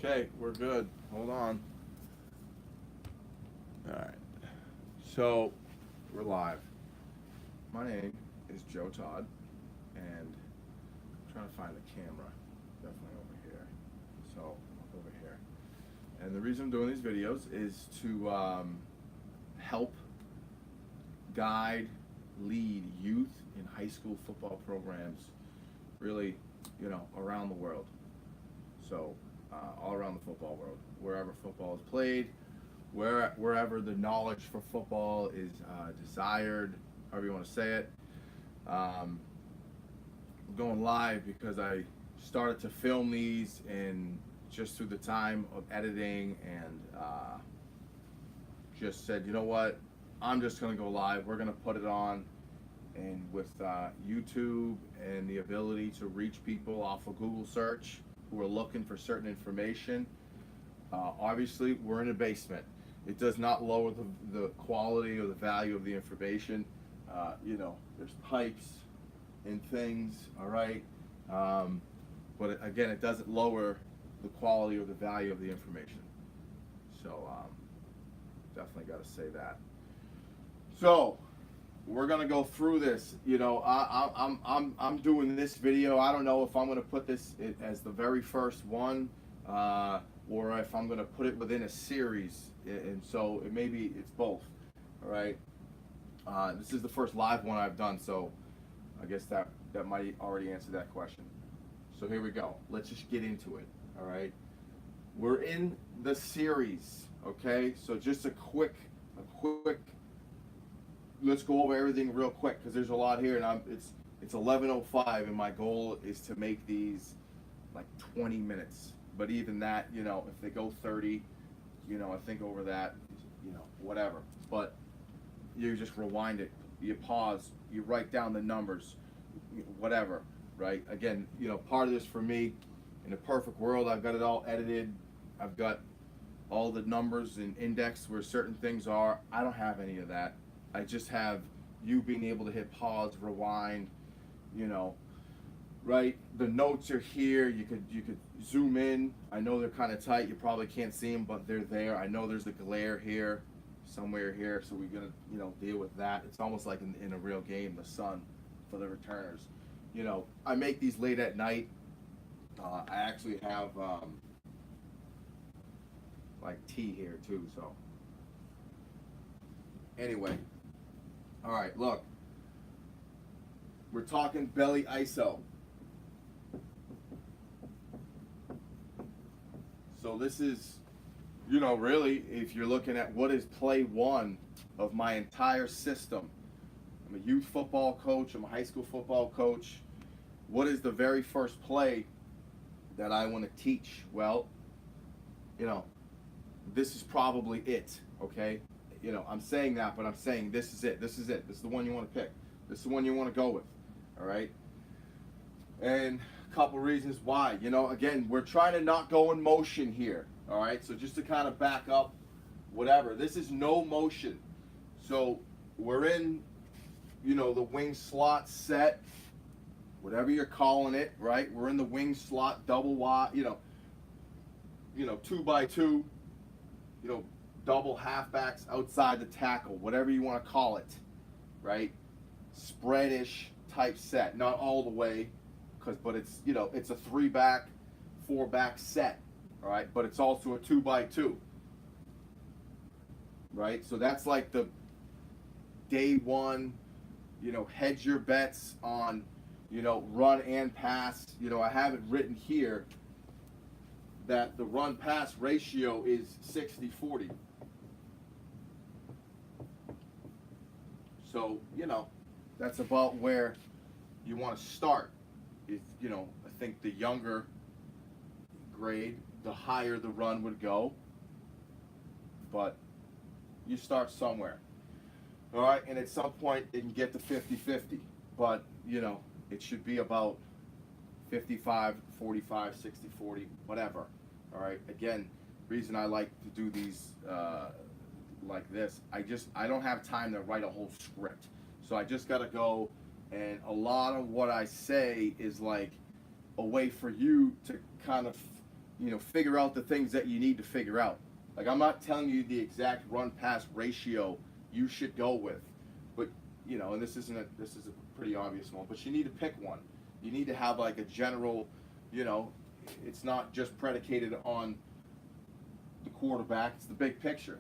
Okay, we're good. Hold on. All right. So, we're live. My name is Joe Todd, and I'm trying to find the camera. Definitely over here. So, over here. And the reason I'm doing these videos is to help guide, lead youth in high school football programs, really, around the world. So, all around the football world, wherever football is played, wherever the knowledge for football is desired, however you want to say it. I'm going live because I started to film these, and just through the time of editing, and just said, you know what, I'm just going to go live. We're going to put it on, and with YouTube and the ability to reach people off of Google search who are looking for certain information. Obviously, we're in a basement. It does not lower the quality or the value of the information. There's pipes and things, all right? But again, it doesn't lower the quality or the value of the information. So, definitely got to say that. So, we're gonna go through this. I'm doing this video. I don't know if I'm gonna put this as the very first one, or if I'm gonna put it within a series. And so it's both. All right. This is the first live one I've done, so I guess that might already answer that question. So here we go. Let's just get into it. All right. We're in the series. Okay. So just a quick. Let's go over everything real quick because there's a lot here, and it's 11:05, and my goal is to make these like 20 minutes. But even that, if they go 30, I think over that, whatever. But you just rewind it, you pause, you write down the numbers, whatever, right? Again, part of this for me, in a perfect world, I've got it all edited. I've got all the numbers and index where certain things are. I don't have any of that. I just have you being able to hit pause, rewind, right? The notes are here. You could zoom in. I know they're kind of tight. You probably can't see them, but they're there. I know there's a glare here, somewhere here, so we're gonna deal with that. It's almost like in a real game, the sun for the returners. I make these late at night. I actually have like tea here too. So anyway. All right, look, we're talking belly ISO. So this is, really, if you're looking at what is play one of my entire system. I'm a youth football coach, I'm a high school football coach. What is the very first play that I want to teach? Well, this is probably it, okay? I'm saying that, but I'm saying this is it. This is it. This is the one you want to pick. This is the one you want to go with. All right. And a couple reasons why. Again, we're trying to not go in motion here. All right. So just to kind of back up, whatever. This is no motion. So we're in, the wing slot set, whatever you're calling it. Right. We're in the wing slot, double wide. 2x2. Double halfbacks outside the tackle, whatever you want to call it, right? Spreadish type set, not all the way, but it's it's a 3-back, 4-back set, all right? But it's also a 2x2, right? So that's like the day one, hedge your bets on, run and pass. I have it written here that the run pass ratio is 60-40. So, that's about where you want to start. If, I think the younger grade, the higher the run would go. But you start somewhere. All right, and at some point it can get to 50-50. But, it should be about 55, 45, 60, 40, whatever. All right, again, reason I like to do these like this, I don't have time to write a whole script, so I just got to go, and a lot of what I say is like a way for you to kind of figure out the things that you need to figure out. Like, I'm not telling you the exact run pass ratio you should go with, but and this is a pretty obvious one, but you need to pick one. You need to have like a general, it's not just predicated on the quarterback. It's the big picture.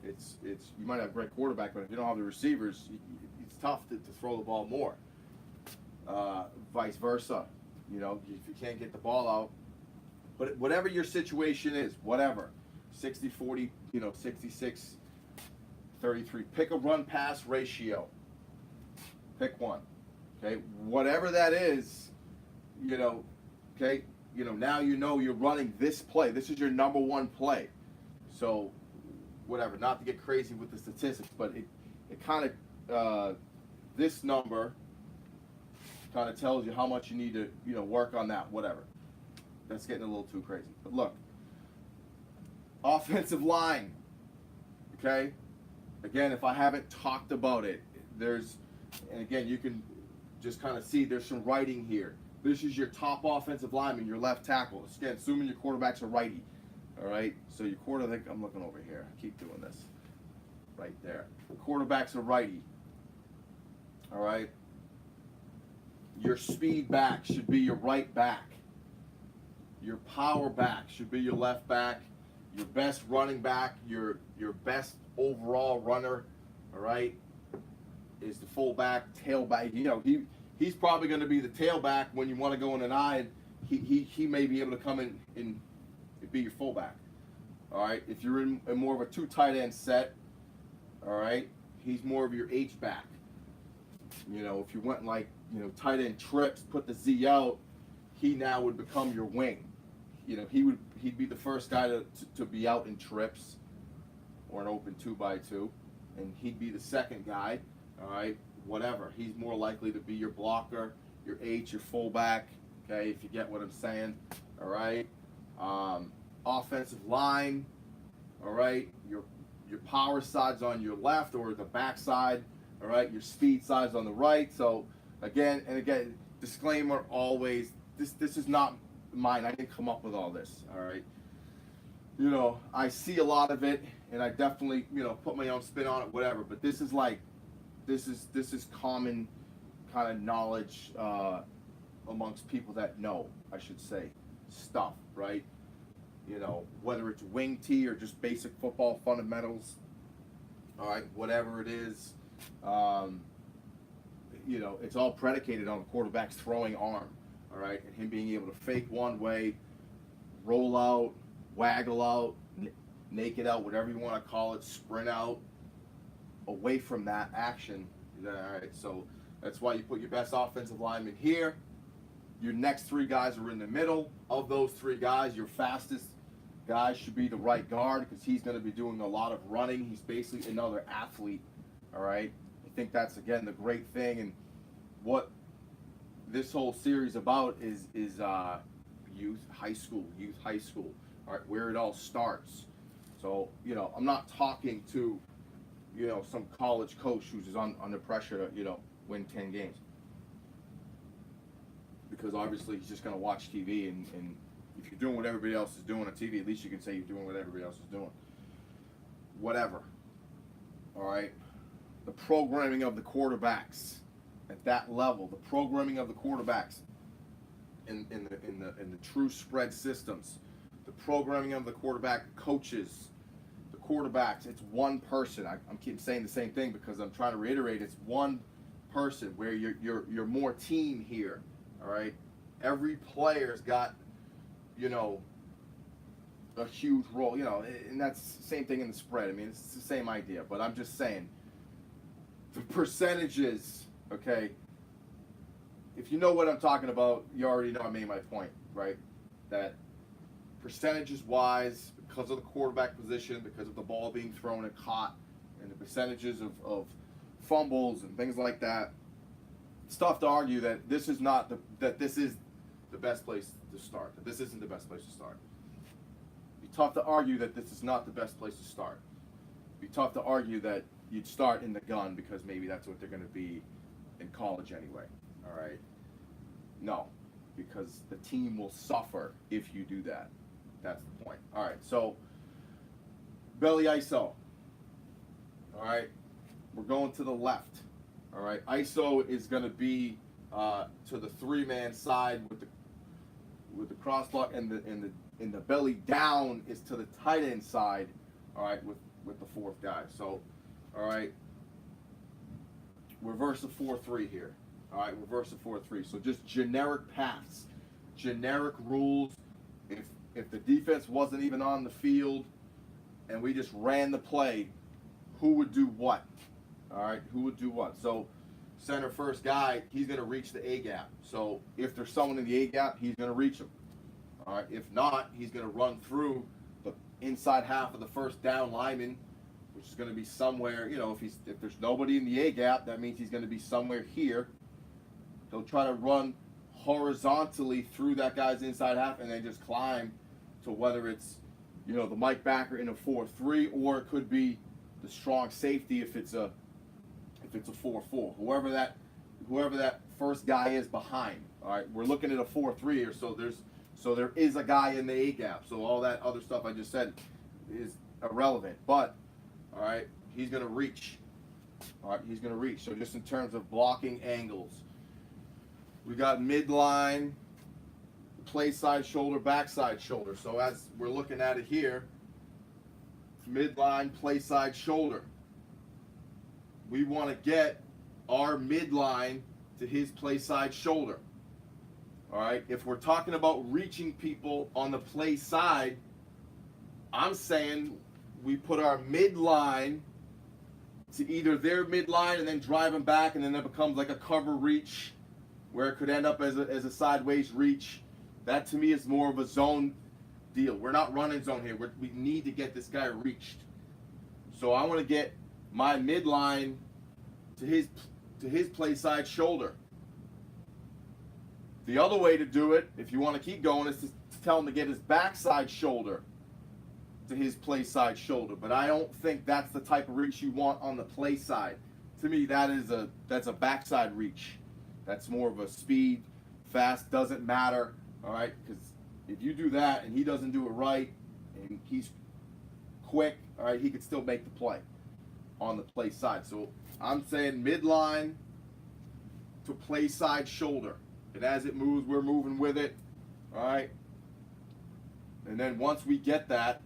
It's you might have a great quarterback, but if you don't have the receivers, it's tough to throw the ball more. Vice versa. If you can't get the ball out, but whatever your situation is, whatever, 60-40, 66-33, pick a run pass ratio. Pick one. Okay, whatever that is, okay, now you're running this play. This is your number one play. So, whatever, not to get crazy with the statistics, but it kind of, this number kind of tells you how much you need to, work on that, whatever. That's getting a little too crazy. But look, offensive line, okay? Again, if I haven't talked about it, and again, you can just kind of see there's some writing here. This is your top offensive lineman, your left tackle. Again, assuming your quarterback's a righty. All right, so your quarterback, I'm looking over here. I keep doing this. Right there. The quarterback's a righty. All right. Your speed back should be your right back. Your power back should be your left back. Your best running back, your best overall runner, all right, is the fullback, tailback. He's probably going to be the tailback when you want to go in an eye. He may be able to come in and be your fullback. All right, if you're in more of a two tight end set, all right, he's more of your H back. If you went like tight end trips, put the Z out, he now would become your wing. He'd be the first guy to be out in trips or an open 2x2, and he'd be the second guy. All right, whatever. He's more likely to be your blocker, your H, your fullback. Okay, if you get what I'm saying. All right. Offensive line. All right. Your power side's on your left or the back side. All right. Your speed side's on the right. So again, disclaimer always. This is not mine. I didn't come up with all this. All right. I see a lot of it, and I definitely put my own spin on it. Whatever. But this is common kind of knowledge amongst people that know, I should say, stuff, right? Whether it's wing tee or just basic football fundamentals, all right, whatever it is, it's all predicated on the quarterback's throwing arm, all right, and him being able to fake one way, roll out, waggle out, naked out, whatever you want to call it, sprint out, away from that action. All right, so that's why you put your best offensive lineman here. Your next three guys are in the middle. Of those three guys, your fastest guy should be the right guard because he's going to be doing a lot of running. He's basically another athlete. All right, I think that's again the great thing, and what this whole series about is youth high school. All right, where it all starts. So I'm not talking to some college coach who's just under pressure to win 10 games. Because obviously he's just going to watch TV, and if you're doing what everybody else is doing on TV, at least you can say you're doing what everybody else is doing. Whatever. All right? The programming of the quarterbacks at that level, the programming of the quarterbacks in the true spread systems, the programming of the quarterback coaches, the quarterbacks, it's one person. I keep saying the same thing because I'm trying to reiterate, it's one person where you're more team here. All right, every player's got, a huge role, and that's the same thing in the spread. I mean, it's the same idea, but I'm just saying the percentages, okay, if you know what I'm talking about, you already know I made my point, right? That percentages wise, because of the quarterback position, because of the ball being thrown and caught, and the percentages of fumbles and things like that, it's tough to argue that this is the best place to start. That this isn't the best place to start. It'd be tough to argue that this is not the best place to start. It'd be tough to argue that you'd start in the gun because maybe that's what they're going to be in college anyway. All right. No, because the team will suffer if you do that. That's the point. All right, so belly ISO. All right, we're going to the left. All right, ISO is going to be to the 3-man side with the cross block, and the belly down is to the tight end side. All right, with the 4th guy. So, all right, reverse the 4-3 here. All right, reverse the 4-3. So just generic paths, generic rules. If the defense wasn't even on the field and we just ran the play, who would do what? All right, who would do what? So center first guy, he's going to reach the A gap. So if there's someone in the A gap, he's going to reach him. All right, if not, he's going to run through the inside half of the first down lineman, which is going to be somewhere, you know, if there's nobody in the A gap, that means he's going to be somewhere here. He'll try to run horizontally through that guy's inside half and then just climb to whether it's, you know, the Mike backer in a 4-3, or it could be the strong safety if it's a 4-4. Whoever that first guy is behind. All right, we're looking at a 4-3 here, so there is a guy in the A gap. So all that other stuff I just said is irrelevant. But all right, he's going to reach. All right, he's going to reach. So just in terms of blocking angles, we got midline, play side shoulder, backside shoulder. So as we're looking at it here, midline, play side shoulder. We want to get our midline to his play side shoulder. All right, if we're talking about reaching people on the play side, I'm saying we put our midline to either their midline and then drive them back, and then it becomes like a cover reach where it could end up as a sideways reach. That to me is more of a zone deal. We're not running zone here. We need to get this guy reached. So I want to get my midline to his play side shoulder. The other way to do it, if you want to keep going, is to tell him to get his backside shoulder to his play side shoulder. But I don't think that's the type of reach you want on the play side. To me, that's a backside reach. That's more of a speed, fast, doesn't matter. All right, because if you do that and he doesn't do it right and he's quick, all right, he could still make the play on the play side. So I'm saying midline to play side shoulder. And as it moves, we're moving with it. All right. And then once we get that,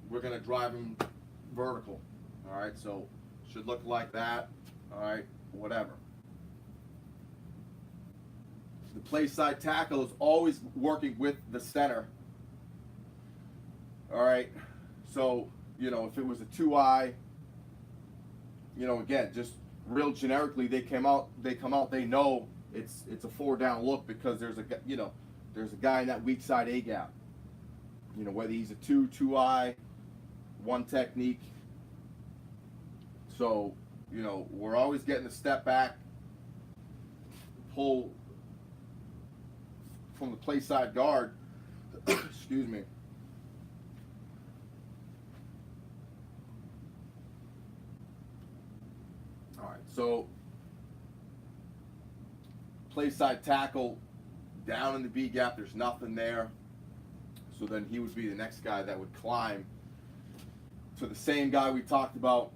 we're going to drive him vertical. All right. So should look like that. All right. Whatever. The play side tackle is always working with the center. All right. So, you know, if it was a 2-eye, you know, again, just real generically, they come out, they know it's a 4-down look because there's a guy in that weak side A gap. You know, whether he's a 2-eye, 1 technique. So, you know, we're always getting a step back, pull from the play side guard. Excuse me. All right, so play side tackle down in the B gap, there's nothing there. So then he would be the next guy that would climb to the same guy we talked about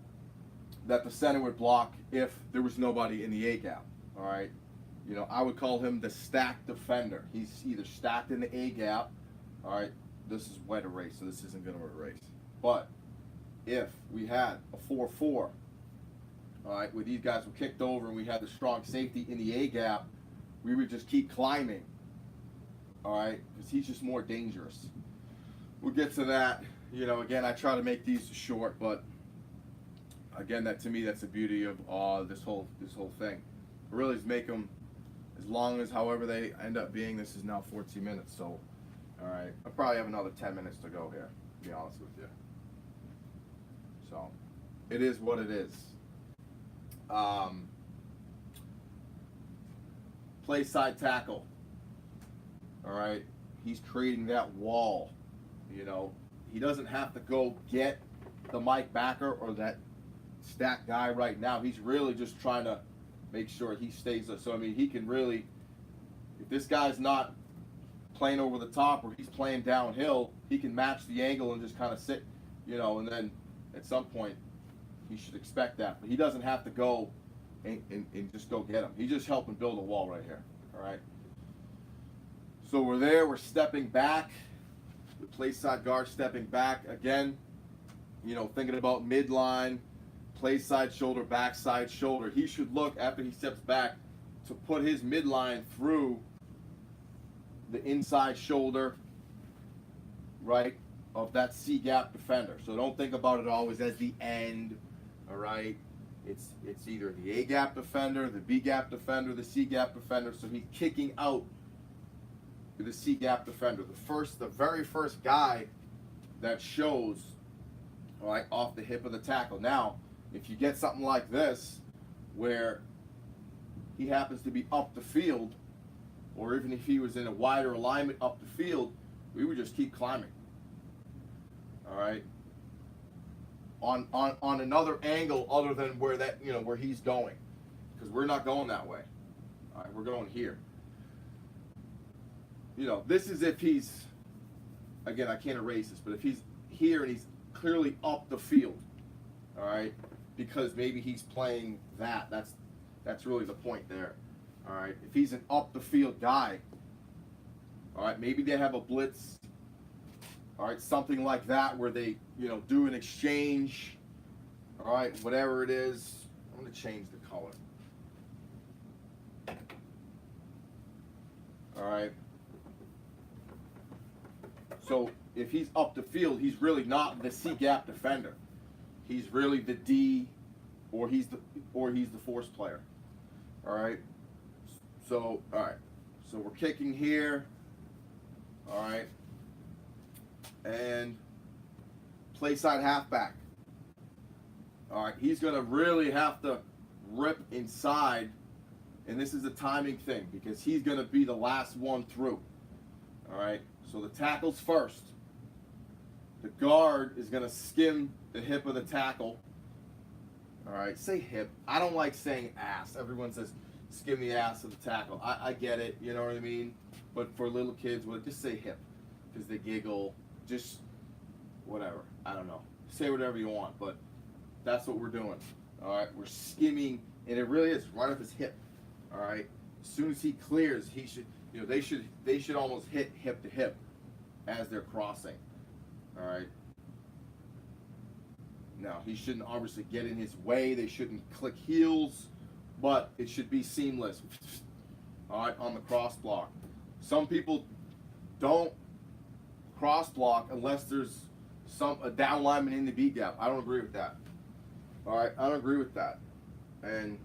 that the center would block if there was nobody in the A gap. All right. You know, I would call him the stacked defender. He's either stacked in the A gap. All right. This is wet erase, so this isn't going to erase. But if we had a 4-4, all right, where these guys were kicked over and we had the strong safety in the A gap, we would just keep climbing. All right, because he's just more dangerous. We'll get to that. You know, again, I try to make these short, but again, that to me, that's the beauty of this whole thing. Really, is make them as long as however they end up being. This is now 14 minutes, so all right, I probably have another 10 minutes to go here, to be honest with you. So it is what it is. Play side tackle. All right, he's creating that wall. You know, he doesn't have to go get the Mike backer or that stacked guy right now. He's really just trying to make sure he stays. So I mean, he can really, if this guy's not playing over the top or he's playing downhill, he can match the angle and just kind of sit, you know, and then at some point he should expect that. But he doesn't have to go and just go get him. He's just helping build a wall right here. All right. So we're there. We're stepping back. The play side guard stepping back again. You know, thinking about midline, play side shoulder, backside shoulder. He should look after he steps back to put his midline through the inside shoulder, right, of that C gap defender. So don't think about it always as the end. All right. It's either the A gap defender, the B gap defender, the C gap defender. So he's kicking out the C gap defender. The very first guy that shows, all right, off the hip of the tackle. Now, if you get something like this, where he happens to be up the field, or even if he was in a wider alignment up the field, we would just keep climbing. All right. On another angle other than where that, you know, where he's going, because we're not going that way. All right, we're going here. You know, this is if he's, again, I can't erase this, but if he's here and he's clearly up the field, all right, because maybe he's playing that. That's really the point there. All right, if he's an up the field guy, all right, maybe they have a blitz. All right, something like that where they, you know, do an exchange. All right, whatever it is. I'm going to change the color. All right. So if he's up the field, he's really not the C gap defender. He's really the D, or he's the force player. All right. So all right. So we're kicking here. All right. And play side halfback. All right, he's going to really have to rip inside, and this is a timing thing because he's going to be the last one through. All right, so the tackle's first. The guard is going to skim the hip of the tackle. All right, say hip. I don't like saying ass. Everyone says skim the ass of the tackle. I get it, you know what I mean? But for little kids, well, just say hip because they giggle. Just whatever. I don't know. Say whatever you want, but that's what we're doing. All right, we're skimming, and it really is right off his hip. All right, as soon as he clears, he should, you know, they should almost hit hip to hip as they're crossing. All right. Now he shouldn't obviously get in his way. They shouldn't click heels, but it should be seamless. All right, on the cross block. Some people don't cross block unless there's a down lineman in the B gap. I don't agree with that. All right, I don't agree with that. And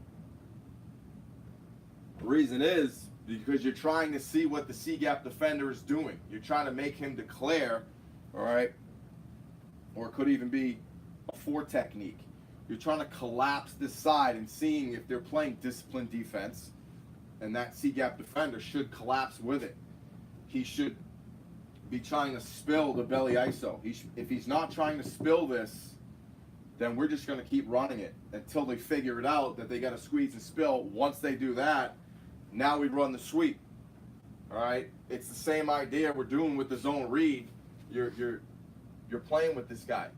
the reason is because you're trying to see what the C gap defender is doing. You're trying to make him declare, all right, or it could even be a 4 technique. You're trying to collapse this side and seeing if they're playing disciplined defense, and that C gap defender should collapse with it. He should be trying to spill the belly ISO. If he's not trying to spill this, then we're just going to keep running it until they figure it out that they got to squeeze and spill. Once they do that, now we run the sweep. All right, it's the same idea we're doing with the zone read. You're playing with this guy.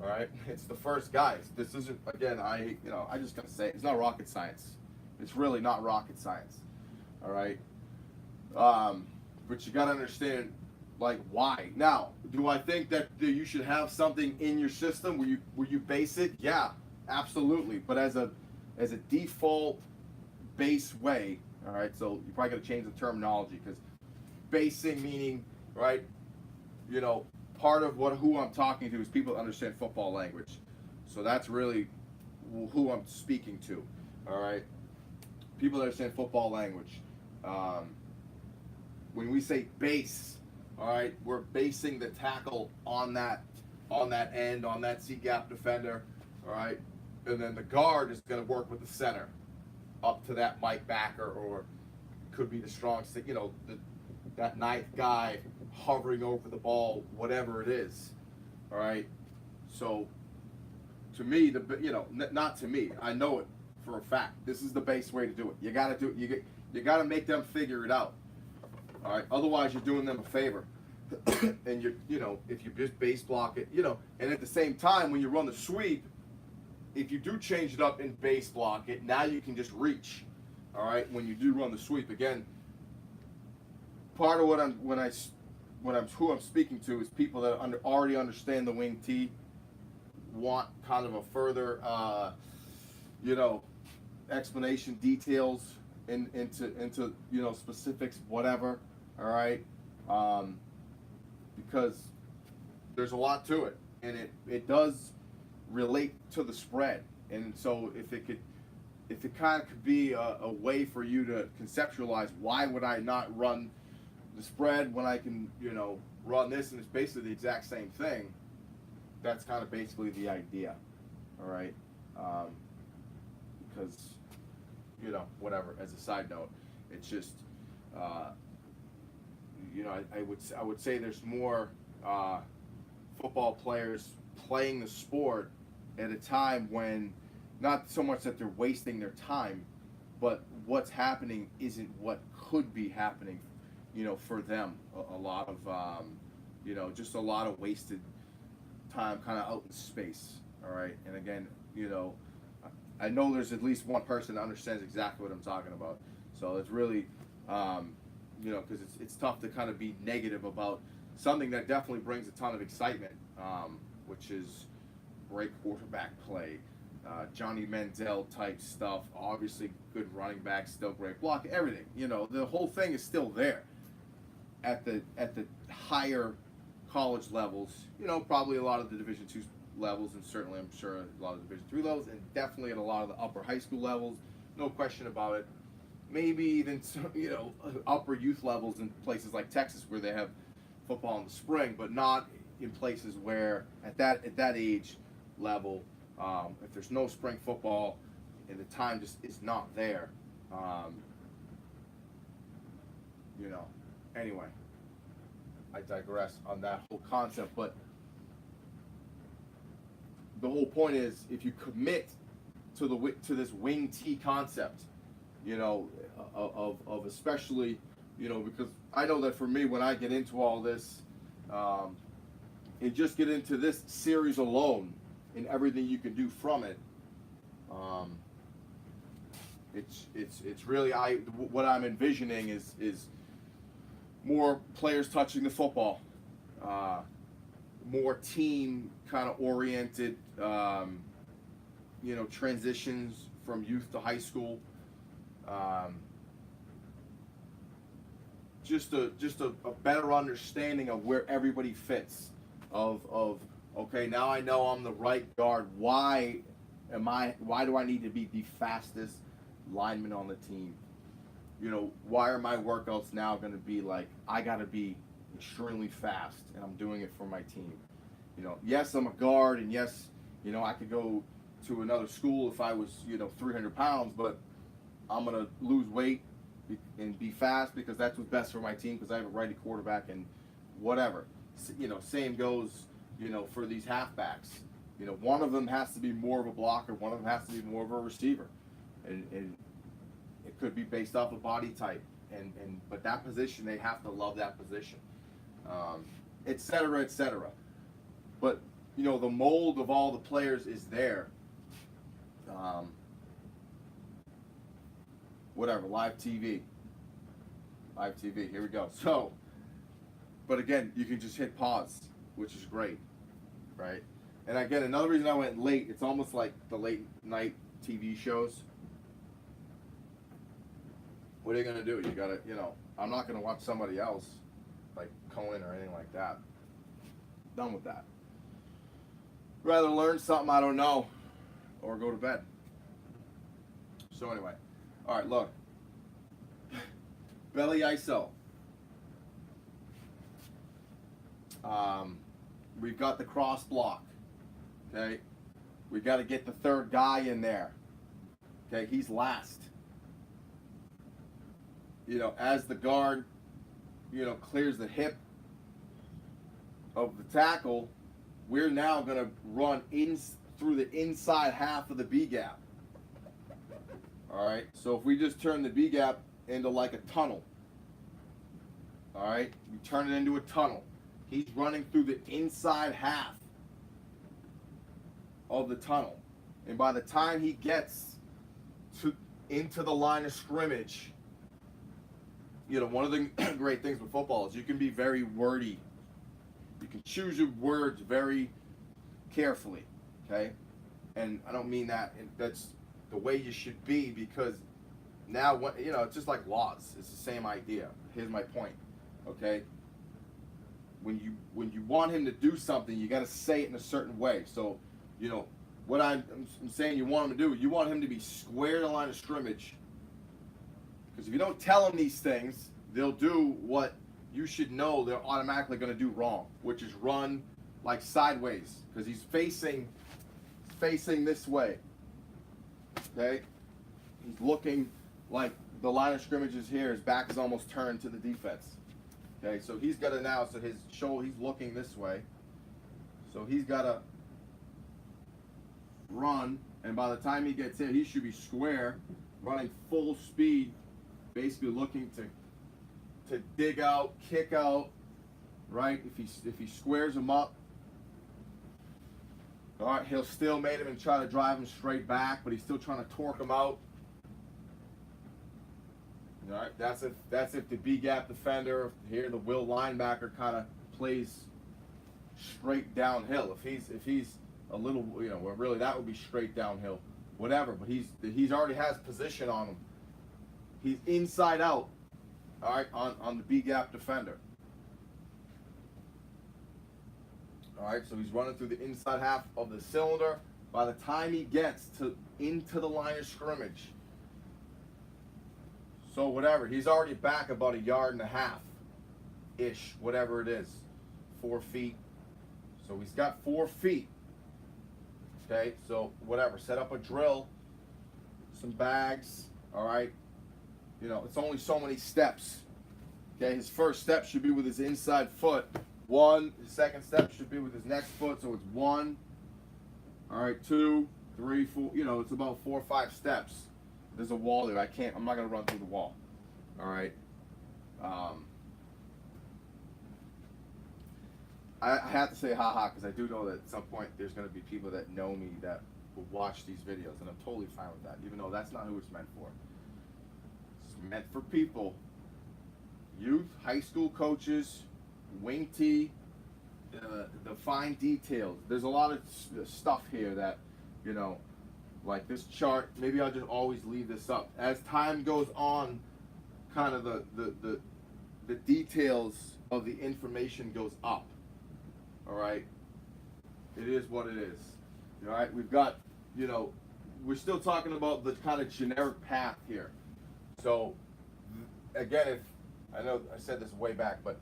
All right, it's the first guy. This isn't, again, I just gotta say it's not rocket science. It's really not rocket science. All right, but you gotta understand, like, why. Now, do I think that you should have something in your system where you base it? Yeah, absolutely. But as a default base way, all right. So you probably got to change the terminology because basing meaning, right? You know, part of who I'm talking to is people that understand football language. So that's really who I'm speaking to. All right, people that understand football language. When we say base. All right, we're basing the tackle on that end, on that C gap defender. All right, and then the guard is going to work with the center up to that Mike backer, or could be the strong, you know, that ninth guy hovering over the ball, whatever it is. All right, so to me, not to me, I know it for a fact. This is the base way to do it. You got to do it. You got to make them figure it out. All right. Otherwise, you're doing them a favor. And if you just base block it, and at the same time, when you run the sweep, if you do change it up and base block it, now you can just reach. All right. When you do run the sweep, again, part of who I'm speaking to is people that already understand the wing T, want kind of a further, explanation, details into specifics, whatever. All right. Because there's a lot to it, and it does relate to the spread. And so if it kind of could be a way for you to conceptualize, why would I not run the spread when I can run this, and it's basically the exact same thing. That's kind of basically the idea. All right. Because whatever, as a side note, it's just I would say there's more football players playing the sport at a time when, not so much that they're wasting their time, but what's happening isn't what could be happening, for them. A lot of, just a lot of wasted time kind of out in space. All right. And again, I know there's at least one person that understands exactly what I'm talking about. So it's really, because it's tough to kind of be negative about something that definitely brings a ton of excitement, which is great quarterback play, Johnny Manziel type stuff, obviously good running back, still great block, everything. The whole thing is still there at the higher college levels. Probably a lot of the Division II levels, and certainly I'm sure a lot of the Division III levels, and definitely at a lot of the upper high school levels. No question about it. Maybe even upper youth levels in places like Texas where they have football in the spring, but not in places where at that age level, if there's no spring football and the time just is not there. Anyway, I digress on that whole concept, but the whole point is, if you commit to this wing T concept, of especially, because I know that for me, when I get into all this, and just get into this series alone and everything you can do from it, it's really, what I'm envisioning is more players touching the football, more team kind of oriented, transitions from youth to high school. Just a better understanding of where everybody fits. Of okay, now I know I'm the right guard. Why do I need to be the fastest lineman on the team? Why are my workouts now going to be like, I got to be extremely fast, and I'm doing it for my team? Yes, I'm a guard, and yes, I could go to another school if I was 300 pounds, but I'm going to lose weight and be fast because that's what's best for my team, because I have a righty quarterback and whatever. Same goes, for these halfbacks. One of them has to be more of a blocker, one of them has to be more of a receiver. And it could be based off of body type. But that position, they have to love that position. Et cetera, et cetera. But, the mold of all the players is there. Whatever, live TV, here we go. So, but again, you can just hit pause, which is great, right? And again, another reason I went late, it's almost like the late night TV shows. What are you gonna do? You gotta, I'm not gonna watch somebody else, like Cohen or anything like that. Done with that. Rather learn something I don't know, or go to bed. So anyway. All right, look. Belly ISO. We've got the cross block. Okay. We got to get the third guy in there. Okay, he's last. As the guard, clears the hip of the tackle, we're now going to run through the inside half of the B gap. All right, so if we just turn the B gap into like a tunnel, All right, we turn it into a tunnel. He's running through the inside half of the tunnel, and by the time he gets into the line of scrimmage, one of the great things with football is you can be very wordy. You can choose your words very carefully, okay? And I don't mean that, that's the way you should be, because now, it's just like laws. It's the same idea. Here's my point, okay? When you want him to do something, you got to say it in a certain way. So, what I'm saying you want him to do, you want him to be square to the line of scrimmage. Because if you don't tell them these things, they'll do what you should know they're automatically going to do wrong, which is run like sideways, because he's facing this way. Okay, he's looking like the line of scrimmage is here. His back is almost turned to the defense. Okay, so he's got to now. So his shoulder, he's looking this way. So he's got to run, and by the time he gets in, he should be square, running full speed. Basically looking to dig out, kick out, right? If he squares him up, all right, he'll still mate him and try to drive him straight back, but he's still trying to torque him out. All right, that's if the B gap defender here, the will linebacker, kind of plays straight downhill. If he's a little, well, really that would be straight downhill, whatever. But he's already has position on him. He's inside out, all right, on the B-gap defender. All right, so he's running through the inside half of the cylinder. By the time he gets into the line of scrimmage, so whatever, he's already back about 1.5 yards-ish, whatever it is, 4 feet. So he's got 4 feet. Okay, so whatever, set up a drill, some bags, all right. It's only so many steps. Okay, his first step should be with his inside foot. 1. His second step should be with his next foot. So it's 1. All right, 2, 3, 4. It's about 4 or 5 steps. There's a wall there. I'm not gonna run through the wall. All right. I have to say haha, because I do know that at some point there's gonna be people that know me that will watch these videos, and I'm totally fine with that, even though that's not who it's meant for. Meant for people, youth, high school coaches, wing tee, the fine details. There's a lot of stuff here that, like this chart, maybe I'll just always leave this up. As time goes on, kind of the details of the information goes up. All right? It is what it is. All right? We've got, we're still talking about the kind of generic path here. So, again, I know I said this way back, but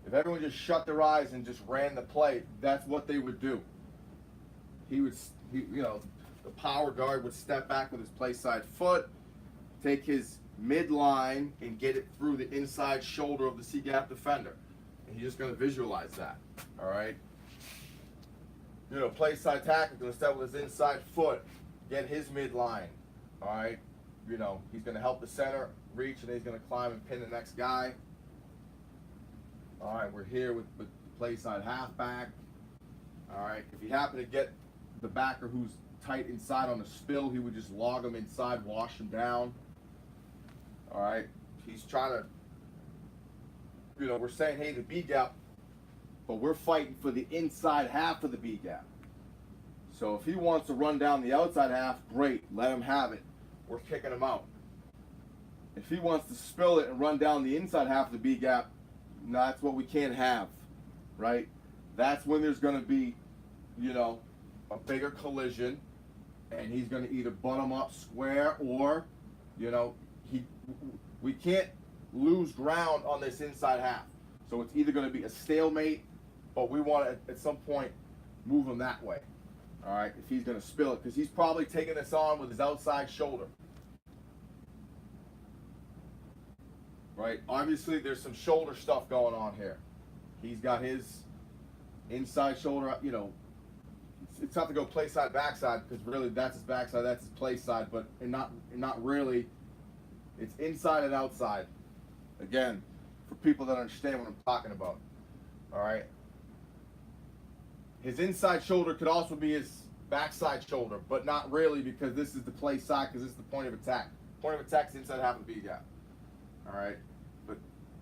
if everyone just shut their eyes and just ran the play, that's what they would do. The power guard would step back with his play side foot, take his midline and get it through the inside shoulder of the C-gap defender. And he's just going to visualize that, all right? Play side tackle, going to step with his inside foot, get his midline, all right? He's going to help the center reach, and then he's going to climb and pin the next guy. All right, we're here with the play side halfback. All right, if you happen to get the backer who's tight inside on the spill, he would just log him inside, wash him down. All right, he's trying to, we're saying, hey, the B gap, but we're fighting for the inside half of the B gap. So if he wants to run down the outside half, great, let him have it. We're kicking him out. If he wants to spill it and run down the inside half of the B gap, no, that's what we can't have, right? That's when there's going to be, a bigger collision, and he's going to either butt him up square or, we can't lose ground on this inside half. So it's either going to be a stalemate, but we want to, at some point, move him that way. All right, if he's going to spill it, because he's probably taking this on with his outside shoulder. Right? Obviously, there's some shoulder stuff going on here. He's got his inside shoulder, it's tough to go play side, backside, because really that's his backside, that's his play side, but not really. It's inside and outside. Again, for people that understand what I'm talking about. All right. His inside shoulder could also be his backside shoulder, but not really, because this is the play side, because this is the point of attack. Point of attack is inside half of the B gap. All right.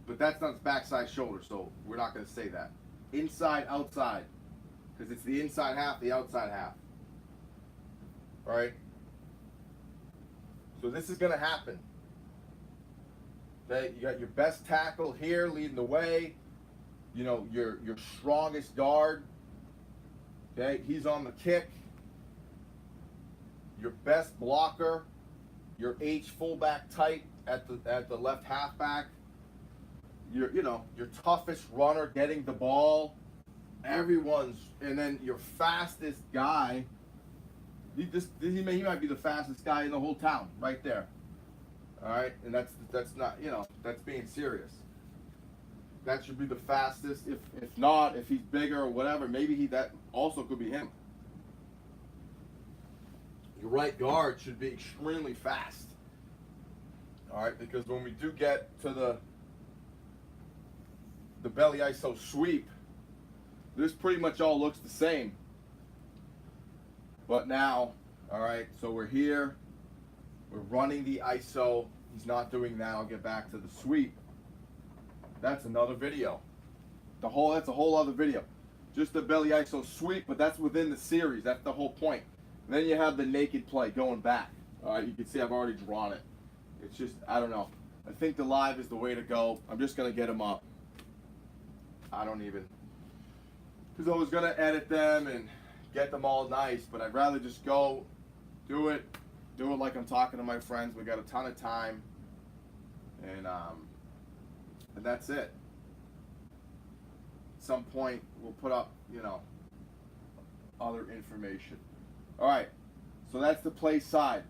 But that's not his backside shoulder, so we're not going to say that. Inside, outside, because it's the inside half, the outside half. All right. So this is going to happen. Okay, you got your best tackle here leading the way. You know, your strongest guard. Okay, he's on the kick. Your best blocker, your H fullback tight at the left halfback. Your toughest runner getting the ball. Everyone's, and then your fastest guy. He might be the fastest guy in the whole town, right there. All right, and that's not, that's being serious. That should be the fastest. If not, if he's bigger or whatever, maybe that also could be him. Your right guard should be extremely fast. All right, because when we do get to the belly ISO sweep, this pretty much all looks the same. But now, all right, so we're here. We're running the ISO. He's not doing that. I'll get back to the sweep. That's another video. That's a whole other video. Just the belly ISO sweep, but that's within the series. That's the whole point. And then you have the naked play going back. All right, you can see I've already drawn it. It's just, I don't know. I think the live is the way to go. I'm just going to get them up. I don't even, because I was going to edit them and get them all nice, but I'd rather just go do it like I'm talking to my friends. We got a ton of time, and that's it. At some point we'll put up, other information. All right, so that's the play side.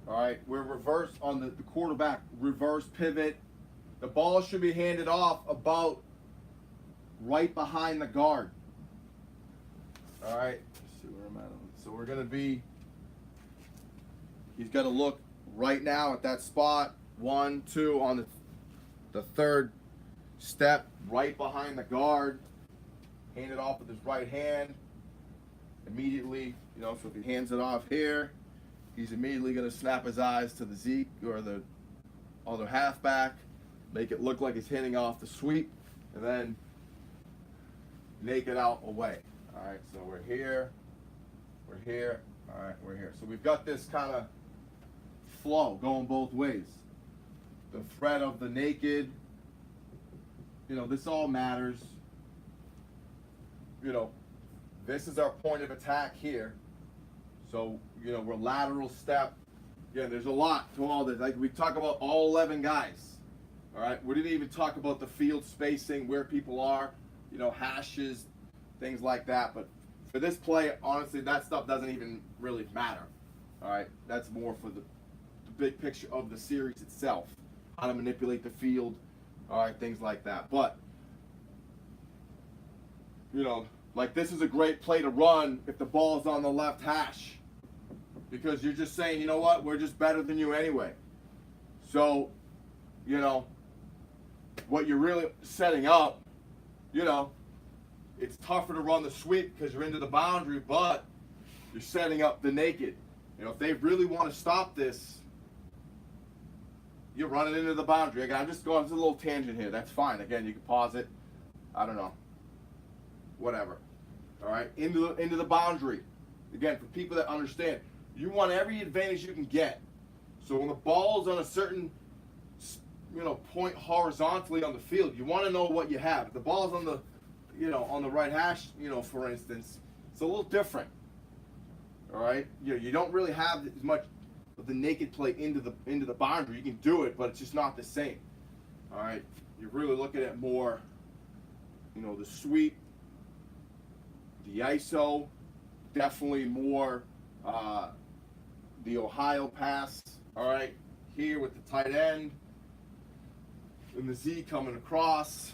All right, we're reverse on the quarterback, reverse pivot. The ball should be handed off about right behind the guard. All right, let's see where I'm at. So we're gonna be, he's gonna look right now at that spot. 1, 2 on the third step, right behind the guard. Hand it off with his right hand. Immediately, so if he hands it off here, he's immediately gonna snap his eyes to the Zeke or the other halfback, make it look like he's handing off the sweep, and then naked out away. All right, so we're here, all right, we're here. So we've got this kind of flow going both ways. The threat of the naked, this all matters. This is our point of attack here. So, we're lateral step. Again, there's a lot to all this. Like, we talk about all 11 guys. All right, we didn't even talk about the field spacing, where people are, hashes, things like that. But for this play, honestly, that stuff doesn't even really matter. All right, that's more for the big picture of the series itself, how to manipulate the field, all right, things like that. But, like, this is a great play to run if the ball's on the left hash, because you're just saying, you know what, we're just better than you anyway. So, what you're really setting up, it's tougher to run the sweep because you're into the boundary, but you're setting up the naked. If they really want to stop this, you're running into the boundary. Again, I'm just going to a little tangent here. That's fine. Again, you can pause it. I don't know. Whatever. All right, into the boundary. Again, for people that understand, you want every advantage you can get. So when the ball's on a certain, point horizontally on the field, you want to know what you have. If the ball's on the, on the right hash, for instance, it's a little different. All right, you don't really have as much of the naked play into the boundary. You can do it, but it's just not the same. All right, you're really looking at more, the sweep, the ISO, definitely more the Ohio pass. All right, here with the tight end and the Z coming across.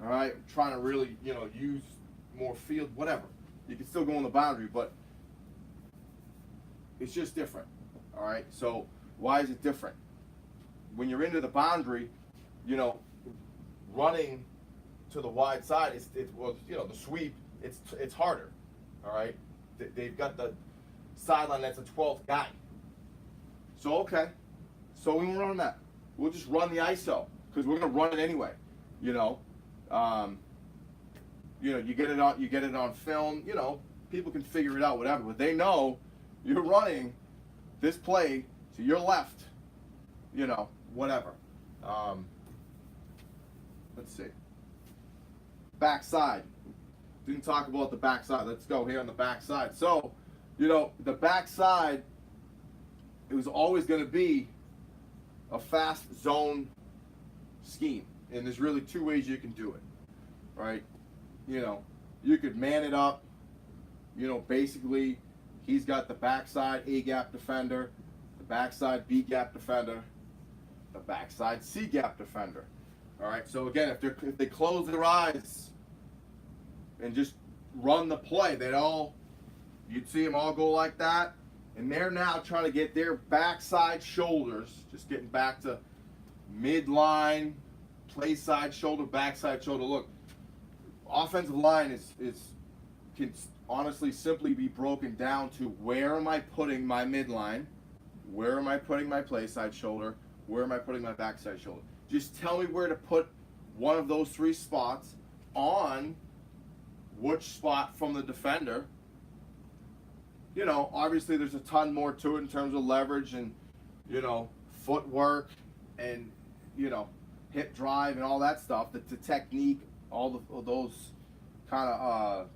All right, trying to really, use more field, whatever. You can still go on the boundary, but it's just different. All right, so why is it different? When you're into the boundary, running to the wide side, well, you know, the sweep, it's harder. All right, they've got the sideline that's a 12th guy. So okay, so we won't run that. We'll just run the ISO because we're gonna run it anyway. You know, you get it on film. You know, people can figure it out, whatever. But they know you're running this play to your left. You know, whatever. Let's see. Backside. Didn't talk about the backside. Let's go here on the backside. So, you know, the backside, it was always going to be a fast zone scheme. And there's really two ways you can do it, right? You know, you could man it up. You know, basically, he's got the backside A-gap defender, the backside B-gap defender, the backside C-gap defender. All right, so again, if they close their eyes and just run the play, you'd see them all go like that, and they're now trying to get their backside shoulders, just getting back to midline, play side shoulder, backside shoulder. Look, offensive line can honestly simply be broken down to where am I putting my midline, where am I putting my play side shoulder, where am I putting my backside shoulder. Just tell me where to put one of those three spots on which spot from the defender. You know, obviously there's a ton more to it in terms of leverage and, you know, footwork and, you know, hip drive and all that stuff. The technique, all of those kind of,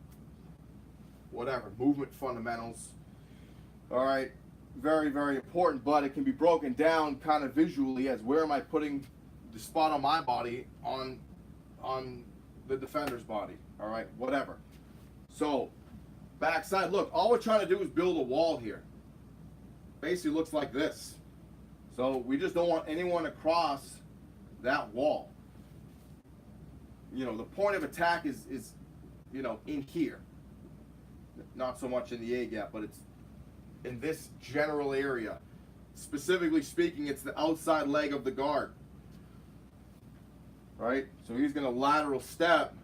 whatever, movement fundamentals. All right, very, very important, but it can be broken down kind of visually as where am I putting the spot on my body on the defender's body. All right, whatever. So backside, look, all we're trying to do is build a wall here. Basically looks like this. So we just don't want anyone to cross that wall. You know, the point of attack is you know, in here. Not so much in the A-gap, but it's in this general area. Specifically speaking, it's the outside leg of the guard. Right? So he's going to lateral step.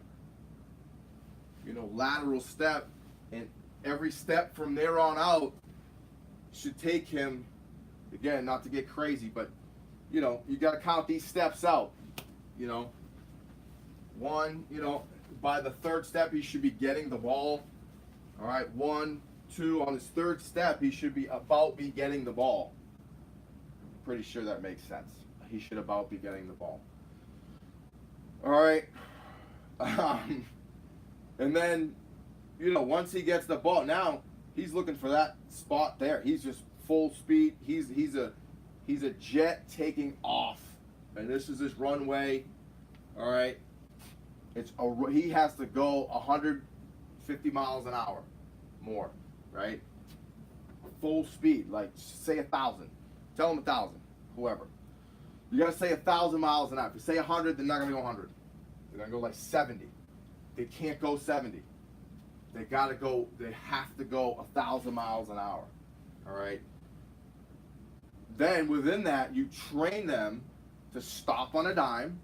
You know, lateral step. And every step from there on out should take him, again, not to get crazy, but, you know, you got to count these steps out. You know, one, you know, by the third step, he should be getting the ball. All right, 1, 2, on his third step, he should be getting the ball. Pretty sure that makes sense. He should about be getting the ball. All right. And then, you know, once he gets the ball, now he's looking for that spot there. He's just full speed. He's a jet taking off. And this is his runway. All right. He has to go 150 miles an hour more, right? Full speed, like say 1,000. Tell him 1,000, whoever. You gotta say 1,000 miles an hour. If you say 100, they're not gonna go 100. They're gonna go like 70. They can't go 70. They have to go 1,000 miles an hour. All right. Then within that, you train them to stop on a dime,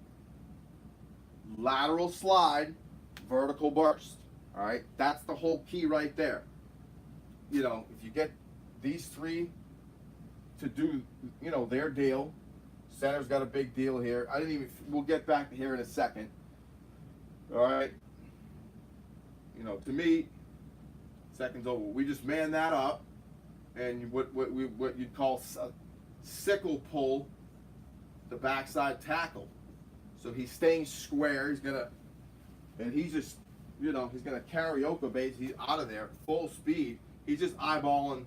lateral slide, vertical burst. All right, that's the whole key right there. You know, if you get these three to do, you know, their deal, center's got a big deal here. We'll get back to here in a second. All right. You know, to me, second's over. We just man that up, and what you'd call sickle pull the backside tackle. So he's staying square. He's just, you know, he's gonna karaoke base. He's out of there, full speed. He's just eyeballing.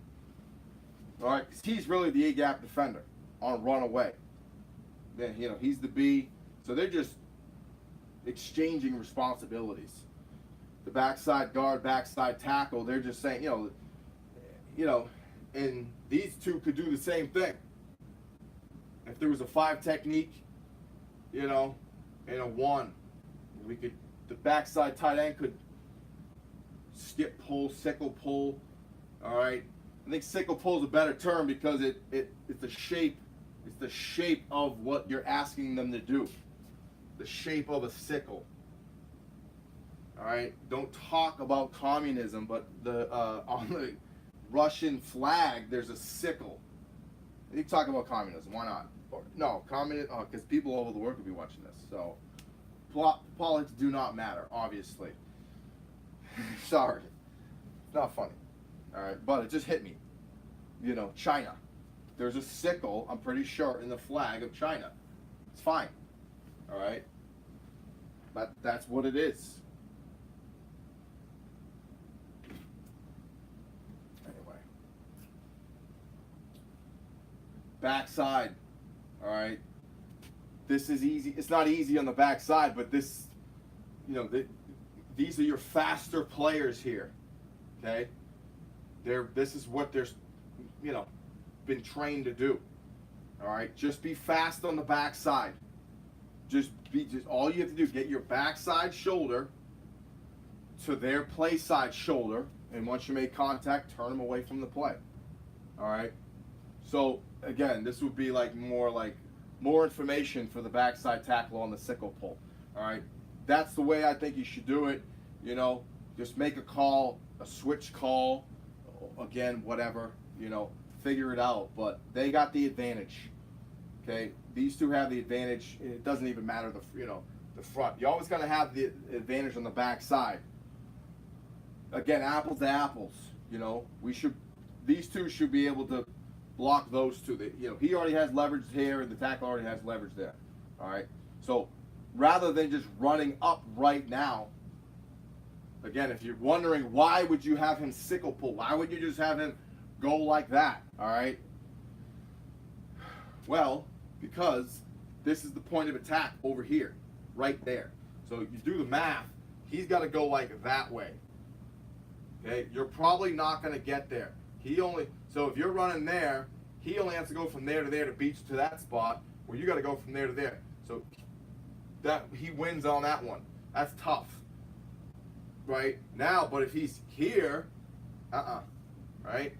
All right, 'cause he's really the A-gap defender on runaway. Then, you know, he's the B. So they're just exchanging responsibilities. The backside guard, backside tackle. They're just saying, you know, and these two could do the same thing. If there was a 5 technique, you know, and a 1, the backside tight end could skip pull, sickle pull. All right, I think sickle pull is a better term because it's the shape of what you're asking them to do. the shape of a sickle. All right, don't talk about communism, but on the Russian flag there's a sickle. You talk about communism, why not? Or, no, communism, because people all over the world could be watching this. So politics do not matter, obviously. Sorry, it's not funny. All right, but it just hit me. You know, China. There's a sickle, I'm pretty sure, in the flag of China. It's fine. All right, but that's what it is. Backside, all right. This is easy. It's not easy on the backside, but this, you know, these are your faster players here. Okay, this is what they're, you know, been trained to do. All right, just be fast on the backside. Just all you have to do is get your backside shoulder to their play side shoulder, and once you make contact, turn them away from the play. All right, so. Again, this would be like more information for the backside tackle on the sickle pull. All right, that's the way I think you should do it. You know, just make a call, a switch call, again, whatever. You know, figure it out. But they got the advantage. Okay, these two have the advantage. It doesn't even matter the front. You always got to have the advantage on the backside. Again, apples to apples. You know, these two should be able to block those two. You know, he already has leverage here, and the tackle already has leverage there. All right. So rather than just running up right now, again, if you're wondering why would you have him sickle pull, why would you just have him go like that? All right. Well, because this is the point of attack over here, right there. So you do the math. He's got to go like that way. Okay. You're probably not going to get there. So if you're running there, he only has to go from there to there to beat you to that spot, where you got to go from there to there. So that he wins on that one. That's tough, right? Now, but if he's here, right?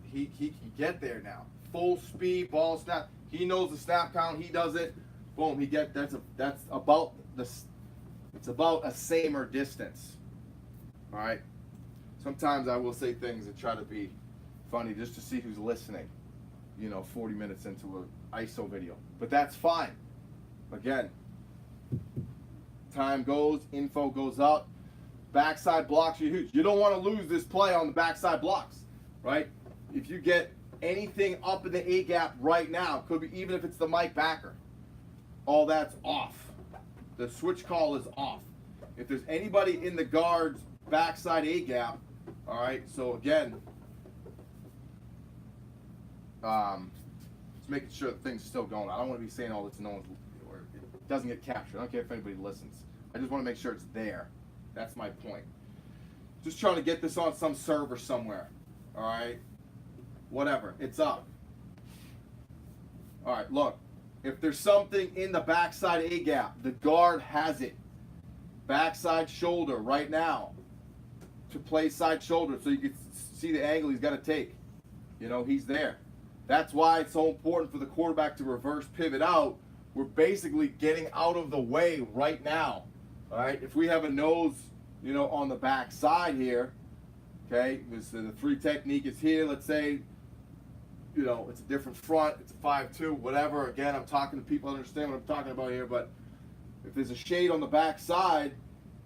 He can get there now. Full speed, ball snap. He knows the snap count. He does it. Boom. That's about this. It's about a same or distance. All right. Sometimes I will say things that try to be funny just to see who's listening, you know, 40 minutes into an ISO video. But that's fine. Again, time goes, info goes up, backside blocks are huge. You don't want to lose this play on the backside blocks, right? If you get anything up in the A gap right now, could be even if it's the Mike backer, all that's off. The switch call is off. If there's anybody in the guard's backside A gap, all right, so again, just making sure that things are still going. I don't want to be saying all this to no one's, or it doesn't get captured. I don't care if anybody listens. I just want to make sure it's there. That's my point. Just trying to get this on some server somewhere. All right, whatever. It's up. All right, look. If there's something in the backside A gap, the guard has it. Backside shoulder right now to play side shoulder, so you can see the angle he's got to take. You know, he's there. That's why it's so important for the quarterback to reverse pivot out. We're basically getting out of the way right now. All right, if we have a nose, you know, on the back side here, okay, the three technique is here. Let's say, you know, it's a different front. It's a 5-2, whatever. Again, I'm talking to people who understand what I'm talking about here. But if there's a shade on the back side,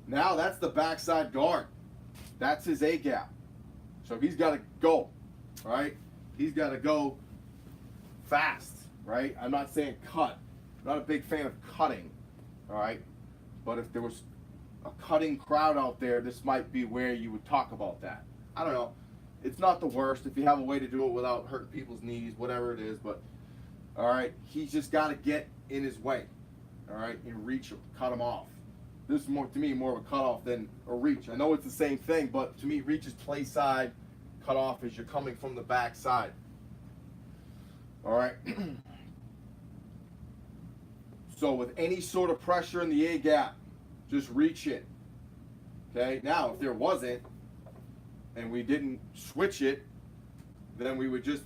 now that's the backside guard. That's his A gap. So he's got to go, right? He's got to go fast, right? I'm not saying cut. I'm not a big fan of cutting, all right? But if there was a cutting crowd out there, this might be where you would talk about that. I don't know. It's not the worst if you have a way to do it without hurting people's knees, whatever it is. But, all right, he's just got to get in his way, all right, and reach him, cut him off. This is more, to me, more of a cutoff than a reach. I know it's the same thing, but to me, reach is play side, cut off is you're coming from the back side. All right. So with any sort of pressure in the A gap, just reach it. Okay. Now, if there wasn't, and we didn't switch it, then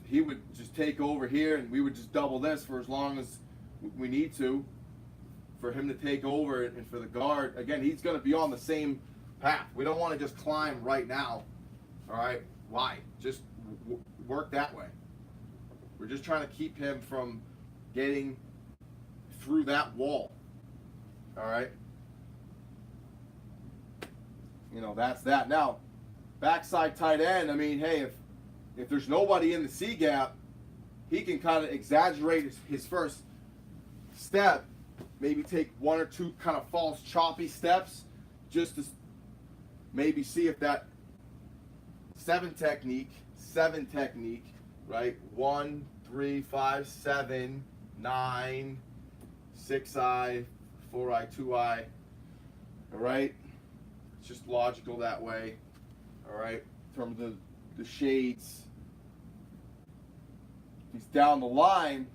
he would just take over here, and we would just double this for as long as we need to. for him to take over and for the guard, again, he's going to be on the same path. We don't want to just climb right now. All right? Why? Just work that way. We're just trying to keep him from getting through that wall. All right? You know, that's that. Now, backside tight end, I mean, hey, if there's nobody in the C gap, he can kind of exaggerate his first step, maybe take one or two kind of false choppy steps just to maybe see if that seven technique, right? 1, 3, 5, 7, 9, 6-eye, 4-eye, 2-eye. All right? It's just logical that way. All right? In terms of the shades. If he's down the line,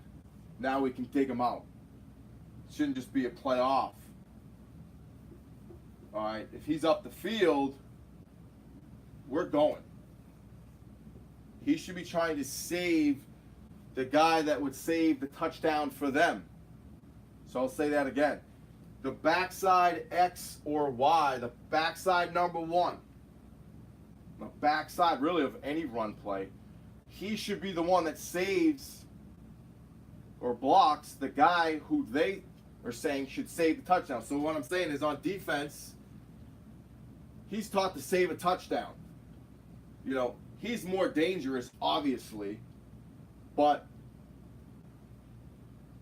now we can take him out. It shouldn't just be a play off. All right? If he's up the field, we're going. He should be trying to save the guy that would save the touchdown for them. So I'll say that again. The backside X or Y, the backside number 1, the backside really of any run play, he should be the one that saves or blocks the guy who they are saying should save the touchdown. So what I'm saying is on defense, he's taught to save a touchdown. You know, he's more dangerous, obviously, but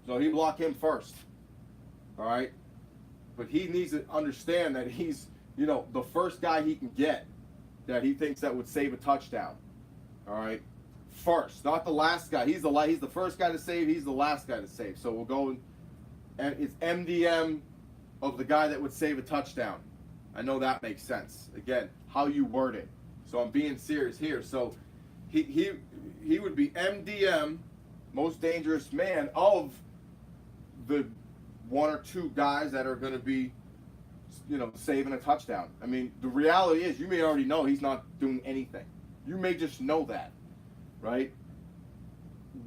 so he block him first. All right? But he needs to understand that he's, you know, the first guy he can get that he thinks that would save a touchdown. All right? First, not the last guy. He's the first guy to save, he's the last guy to save. So we'll go and it's MDM of the guy that would save a touchdown. I know that makes sense. Again, how you word it. So I'm being serious here. So he would be MDM, most dangerous man, of the 1 or 2 guys that are going to be, you know, saving a touchdown. I mean, the reality is you may already know he's not doing anything. You may just know that, right?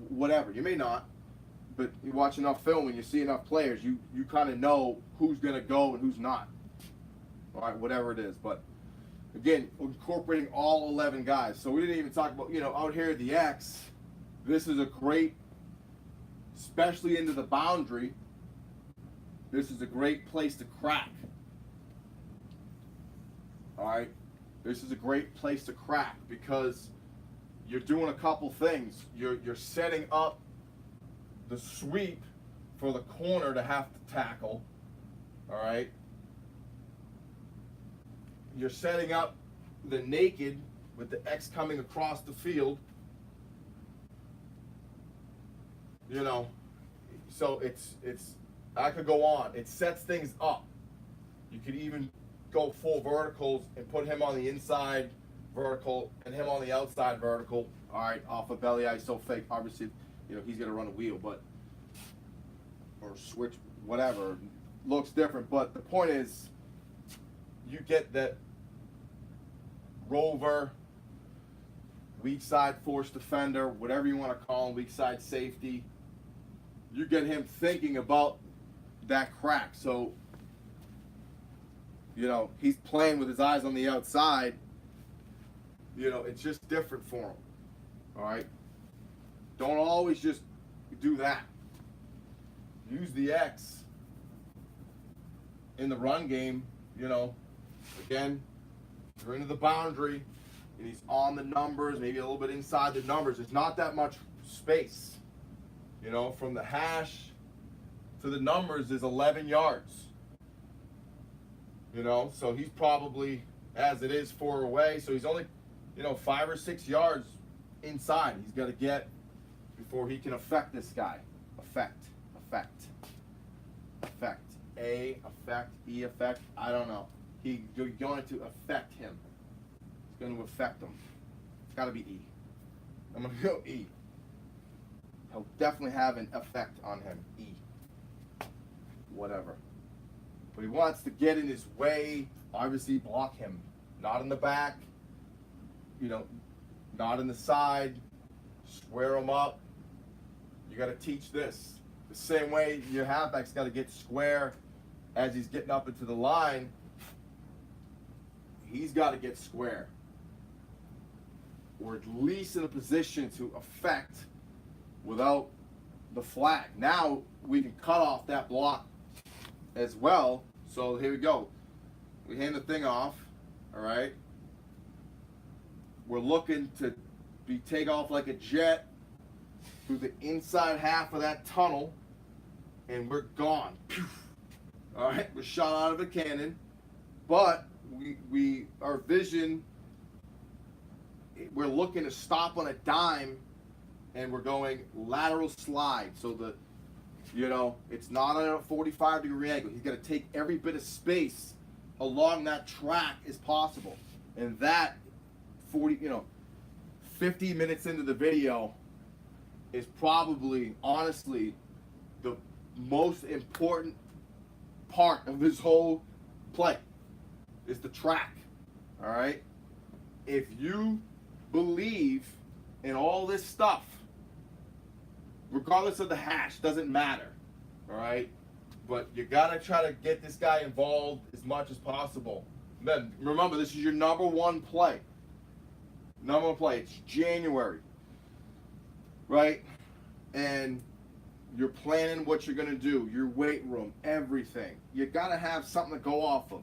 Whatever. You may not. But you watch enough film and you see enough players, you kind of know who's going to go and who's not. All right, whatever it is. But again, incorporating all 11 guys. So we didn't even talk about, you know, out here at the X, this is a great, especially into the boundary, this is a great place to crack. All right? This is a great place to crack because you're doing a couple things. You're setting up the sweep for the corner to have to tackle. All right? You're setting up the naked with the X coming across the field. You know, so it's I could go on. It sets things up. You could even go full verticals and put him on the inside vertical and him on the outside vertical. All right, off a belly ISO fake. Obviously, you know, he's going to run a wheel, but or switch, whatever. Looks different, but the point is you get that rover, weak side force defender, whatever you want to call him, weak side safety. You get him thinking about that crack. So, you know, he's playing with his eyes on the outside. You know, it's just different for him. All right? Don't always just do that. Use the X in the run game. You know, again, you're into the boundary and he's on the numbers, maybe a little bit inside the numbers. There's not that much space. You know, from the hash to the numbers is 11 yards. You know, so he's probably, as it is, 4 away. So he's only, you know, 5 or 6 yards inside. He's got to get before he can affect this guy. Affect. A, affect, E, affect. I don't know. You're going to affect him. It's going to affect him. It's got to be E. I'm going to go E. He'll definitely have an effect on him. E. Whatever. But he wants to get in his way. Obviously, block him. Not in the back. You know, not in the side. Square him up. You got to teach this. The same way your halfback's got to get square as he's getting up into the line, he's got to get square, or at least in a position to affect without the flag. Now we can cut off that block as well. So here we go. We hand the thing off, all right? We're looking to take off like a jet through the inside half of that tunnel, and we're gone. All right, we're shot out of a cannon, but our vision, we're looking to stop on a dime, and we're going lateral slide. So it's not at a 45-degree angle. He's got to take every bit of space along that track as possible, and that 50 minutes into the video is probably, honestly, the most important part of this whole play is the track. All right, if you believe in all this stuff, regardless of the hash, doesn't matter. All right, but you gotta try to get this guy involved as much as possible. Then remember, this is your number one play. Number one play. It's January, right? And you're planning what you're gonna do, your weight room, everything. You gotta have something to go off of.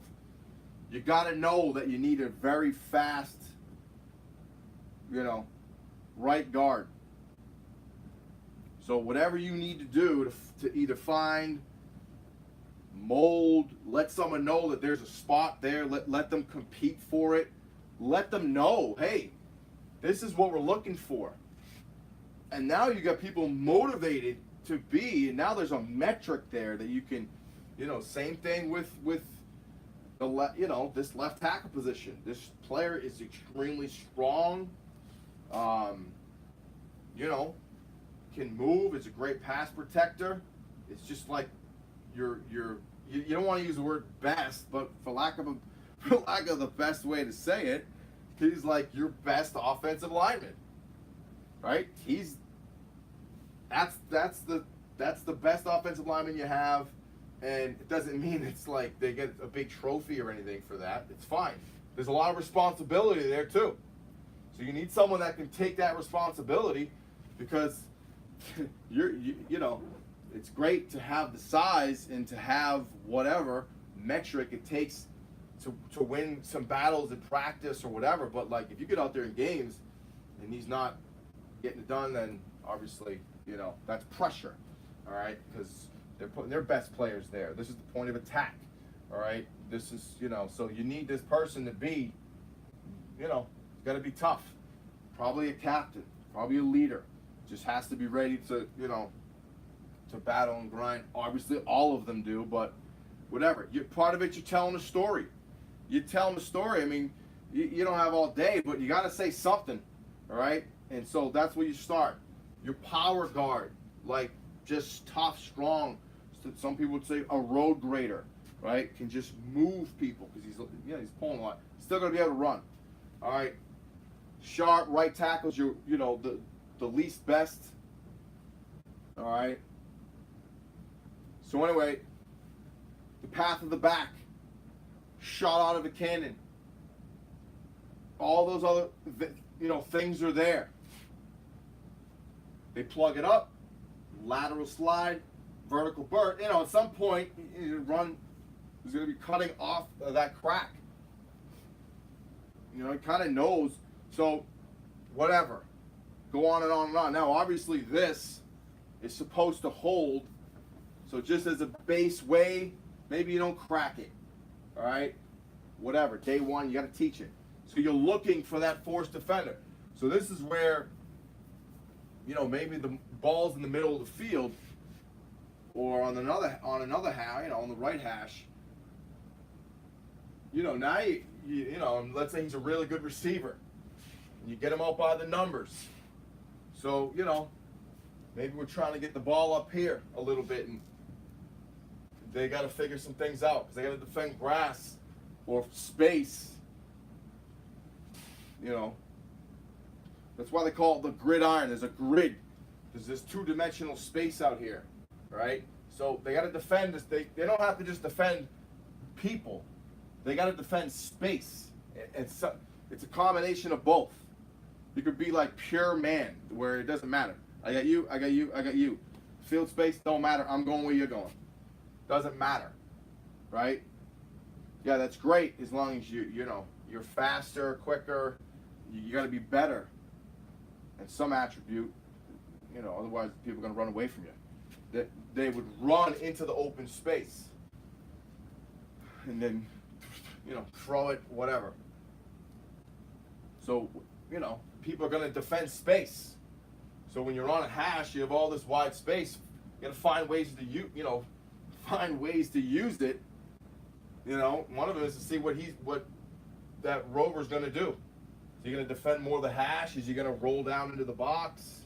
You gotta know that you need a very fast, right guard. So whatever you need to do to either find, mold, let someone know that there's a spot there, let them compete for it, let them know, hey, this is what we're looking for. And now you got people motivated to be, and now there's a metric there that you can, same thing with the this left tackle position. This player is extremely strong. Can move. It's a great pass protector. It's just like you don't want to use the word best, but for lack of the best way to say it, he's like your best offensive lineman, right? That's the best offensive lineman you have, and it doesn't mean it's like they get a big trophy or anything for that. It's fine. There's a lot of responsibility there too. So you need someone that can take that responsibility, because it's great to have the size and to have whatever metric it takes to win some battles in practice or whatever. But like, if you get out there in games and he's not getting it done, then obviously, that's pressure. All right, because they're putting their best players there. This is the point of attack. All right, this is so you need this person to be, it's got to be tough. Probably a captain, probably a leader. Just has to be ready to to battle and grind. Obviously, all of them do, but whatever. Part of it, you're telling a story. You tell them a story. I mean, you don't have all day, but you got to say something, all right? And so that's where you start. Your power guard, like just tough, strong. Some people would say a road grader, right? Can just move people because he's pulling a lot. Still going to be able to run, all right? Sharp right tackles, the least best, all right? So anyway, the path of the back, shot out of a cannon. All those other, things are there. They plug it up, lateral slide, vertical burst. At some point, run is going to be cutting off that crack. It kind of knows. So, whatever. Go on and on and on. Now, obviously, this is supposed to hold. So, just as a base way, maybe you don't crack it. All right? Whatever. Day one, you got to teach it. So, you're looking for that forced defender. So, this is where, maybe the ball's in the middle of the field, or on another hash, on the right hash. Now let's say he's a really good receiver. You get him out by the numbers. So, maybe we're trying to get the ball up here a little bit, and they got to figure some things out because they got to defend grass or space. That's why they call it the gridiron. There's a grid. There's this two-dimensional space out here, right? So they got to defend this. They don't have to just defend people. They got to defend space. And so, it's a combination of both. You could be like pure man, where it doesn't matter. I got you, I got you, I got you. Field space don't matter. I'm going where you're going. Doesn't matter, right? Yeah, that's great as long as you're faster, quicker. You got to be better in some attribute. Otherwise people are going to run away from you. That they would run into the open space and then throw it, whatever. So people are going to defend space. So when you're on a hash, you have all this wide space. You got to find ways to use it. One of them is to see what that rover's going to do. Is he going to defend more of the hash? Is he going to roll down into the box?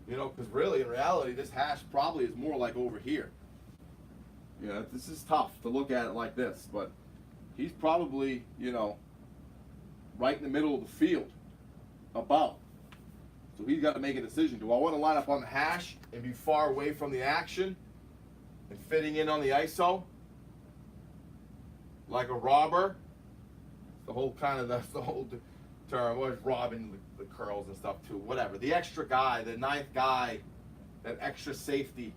Because really, in reality, this hash probably is more like over here. This is tough to look at it like this, but he's probably, right in the middle of the field, about. So he's got to make a decision. Do I want to line up on the hash and be far away from the action and fitting in on the ISO like a robber? That's the whole term. Was robbing the curls and stuff too. Whatever. The extra guy, the ninth guy, that extra safety.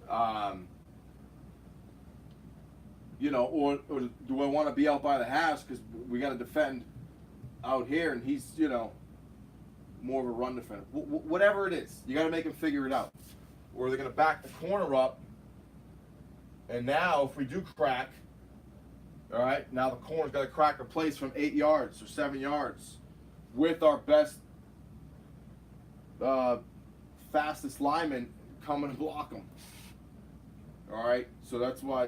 Or do I want to be out by the hash because we got to defend out here, and he's more of a run defender. Whatever it is, you got to make him figure it out. Or they're going to back the corner up, and now if we do crack, all right, now the corner's got to crack a place from 8 yards or 7 yards with our best, fastest lineman coming to block them. All right, so that's why,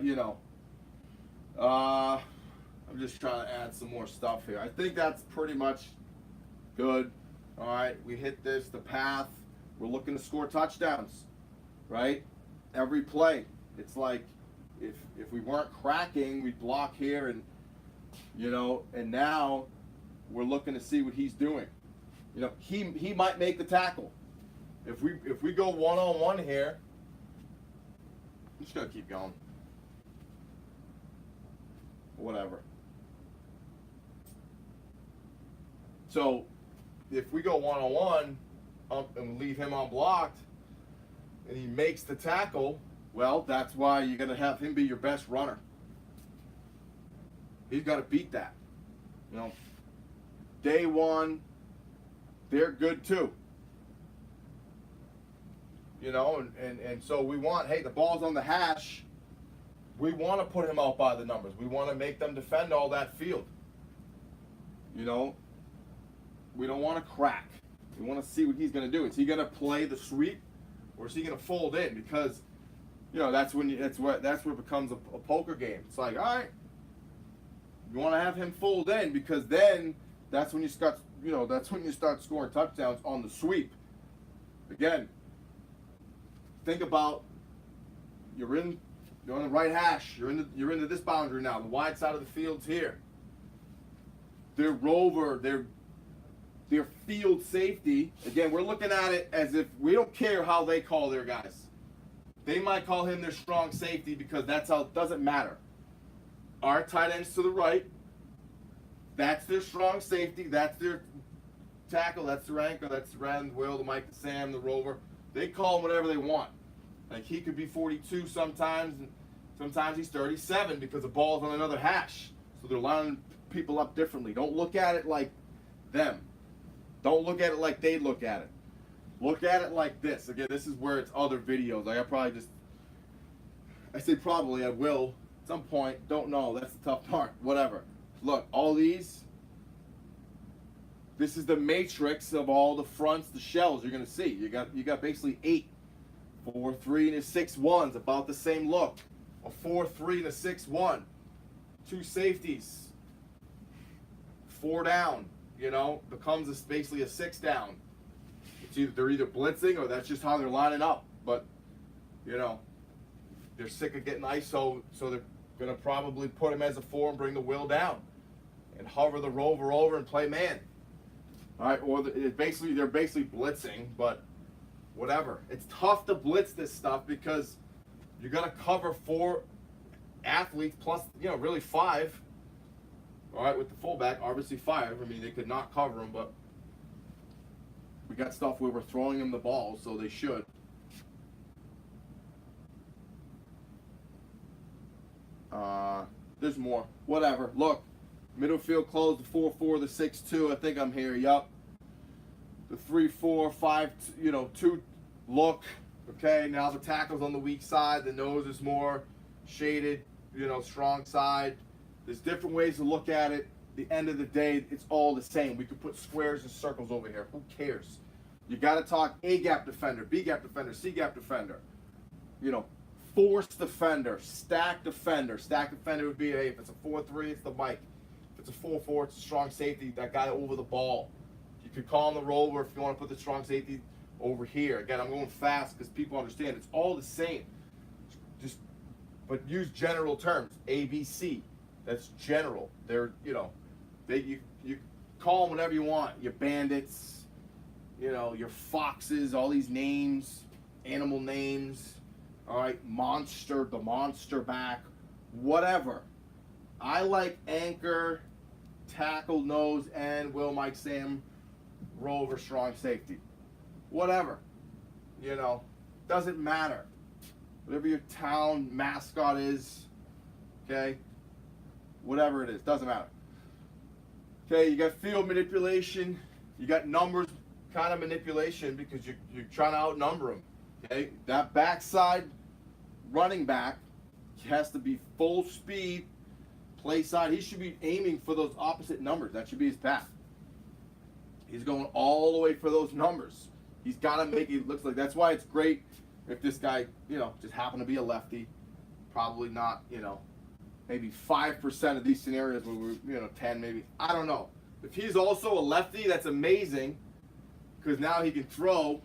I'm just trying to add some more stuff here. I think that's pretty much good. All right, we hit the path. We're looking to score touchdowns, right? Every play. It's like if we weren't cracking, we'd block here, and and now we're looking to see what he's doing. He might make the tackle. If we go one-on-one here, I'm just gonna keep going. Whatever. So if we go one-on-one and leave him unblocked and he makes the tackle, well, that's why you're going to have him be your best runner. He's got to beat that. Day one, they're good too. And so we want, hey, the ball's on the hash. We want to put him out by the numbers. We want to make them defend all that field. We don't want to crack. We want to see what he's going to do. Is he going to play the sweep, or is he going to fold in? Because, that's where it becomes a poker game. It's like, all right, you want to have him fold in, because then that's when you start scoring touchdowns on the sweep. Again, think about you're on the right hash. You're into this boundary now. The wide side of the field's here. Their rover, their field safety. Again, we're looking at it as if we don't care how they call their guys. They might call him their strong safety because that's how it doesn't matter. Our tight end's to the right. That's their strong safety. That's their tackle. That's their anchor. That's the Ren, Will, the Mike, the Sam, the Rover. They call him whatever they want. Like, he could be 42 sometimes, and sometimes he's 37 because the ball's on another hash. So they're lining people up differently. Don't look at it like them. Don't look at it like they look at it. Look at it like this. Again, this is where it's other videos. Like, I say probably, I will at some point. Don't know. That's the tough part. Whatever. Look, all these. This is the matrix of all the fronts, the shells you're gonna see. You got basically 8, 4, 3, and a 6 1s, about the same look. A 4, 3, and a 6 1. 2 safeties. 4 down. Becomes basically a 6 down. They're either blitzing or that's just how they're lining up. But they're sick of getting ISO, so they're gonna probably put him as a 4 and bring the Will down, and hover the rover over and play man. All right, or they're basically blitzing, but whatever. It's tough to blitz this stuff because you're gonna cover 4 athletes plus, you know, really 5. All right, with the fullback, obviously 5. I mean, they could not cover him, but we got stuff where we're throwing them the ball, so they should. There's more. Whatever. Look, middle field closed, the 4-4, the 6-2. I think I'm here. Yup. The 3-4, 5, you know, 2 look. Okay, now the tackle's on the weak side. The nose is more shaded, you know, strong side. There's different ways to look at it. The end of the day, it's all the same. We could put squares and circles over here. Who cares? You got to talk A gap defender, B gap defender, C gap defender. You know, force defender, stack defender. Stack defender would be, hey, if it's a 4-3, it's the Mike. If it's a 4-4, it's a strong safety, that guy over the ball. You could call him the roller if you want to put the strong safety over here. Again, I'm going fast because people understand it's all the same. Just, but use general terms. A, B, C. That's general. They're, you know, you call them whatever you want. Your bandits, you know, your foxes, all these names, animal names. All right, monster, the monster back, whatever. I like anchor, tackle, nose, and Will Mike Sam, rover, strong safety. Whatever. You know, doesn't matter. Whatever your town mascot is, okay? Whatever it is, doesn't matter. Okay, you got field manipulation, you got numbers kind of manipulation because you're trying to outnumber them. Okay, that backside running back has to be full speed, play side. He should be aiming for those opposite numbers. That should be his path. He's going all the way for those numbers. He's got to make it look like. That's why it's great if this guy, you know, just happened to be a lefty. Probably not, you know, maybe 5% of these scenarios where we're, you know, 10 maybe. I don't know. If he's also a lefty, that's amazing because now he can throw.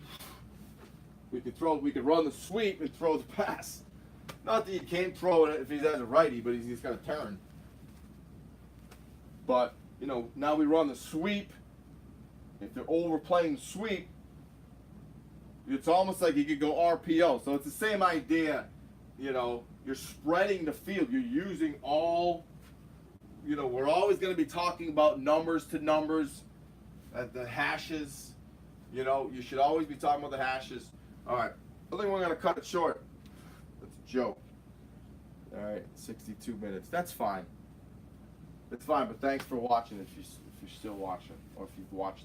We could run the sweep and throw the pass. Not that you can't throw it if he's as a righty, but he's got to turn. But, you know, now we run the sweep. If they're overplaying the sweep, it's almost like you could go RPO. So it's the same idea. You know, you're spreading the field. You're using all, you know, we're always going to be talking about numbers to numbers, the hashes. You know, you should always be talking about the hashes. All right, I think we're going to cut it short. That's a joke. All right, 62 minutes. That's fine. That's fine, but thanks for watching if you're still watching or if you've watched.